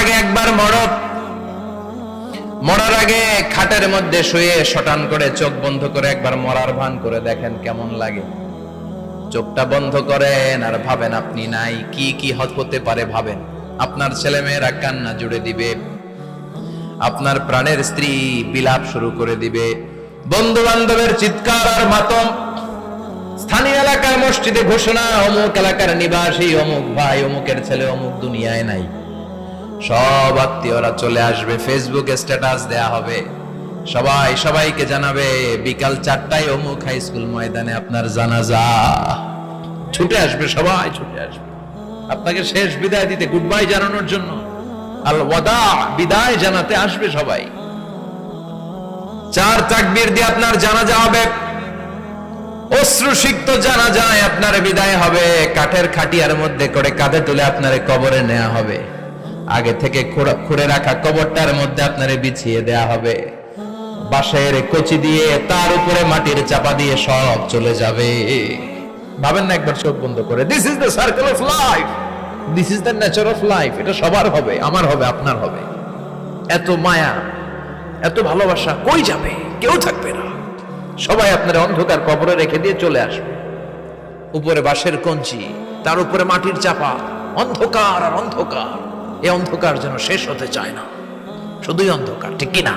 আগে একবার মরো, মরার আগে খাটের মধ্যে শুয়ে শটান করে চোখ বন্ধ করে একবার মরার ভান করে দেখেন কেমন লাগে। চোখটা বন্ধ করেন আর ভাবেন আপনি নাই, কি কি হতে পারে ভাবেন। আপনার ছেলে মেয়েরা কান্না জুড়ে দিবে, আপনার প্রাণের স্ত্রী বিলাপ শুরু করে দিবে, বন্ধু বান্ধবের চিৎকার আর মাতম, স্থানীয় এলাকার মসজিদে ঘোষণা, অমুক এলাকার নিবাসী অমুক ভাই অমুকের ছেলে অমুক দুনিয়ায় নাই। সব আত্মীয়রা চলে আসবে, ফেসবুকে স্ট্যাটাস দেয়া হবে, সবাই সবাইকে জানাবে বিকাল 4টায় অমুক হাই স্কুল ময়দানে আপনার জানাজা। ছুটে আসবে, সবাই ছুটে আসবে আপনাকে শেষ বিদায় দিতে, গুড বাই জানানোর জন্য, আল ওয়াদা, বিদায় জানাতে আসবে সবাই। 4 তাকবীর দিয়ে আপনার জানাজা হবে, অশ্রুসিক্ত জানাজায় আপনার বিদায় হবে। কাঠের খাটিয়ার মধ্যে করে কাঁধে তুলে আপনার কবরে নেওয়া হবে, আগে থেকে খুঁড়ে রাখা কবরটার মধ্যে আপনারে বিছিয়ে দেয়া হবে, বাঁশের কচি দিয়ে তার উপরে মাটির চাপা দিয়ে সব চলে যাবে। ভাবেন না একবার চোখ বন্ধ করে, this is the circle of life, this is the nature of life. এটা সবার হবে, আমার হবে, আপনার হবে। এত মায়া, এত ভালোবাসা কই যাবে? কেউ থাকবে না, সবাই আপনার অন্ধকার কবরে রেখে দিয়ে চলে আসবে। উপরে বাঁশের কঞ্চি, তার উপরে মাটির চাপা, অন্ধকার আর অন্ধকার। এই অন্ধকার যেন শেষ হতে চায় না, শুধুই অন্ধকার, ঠিক কিনা?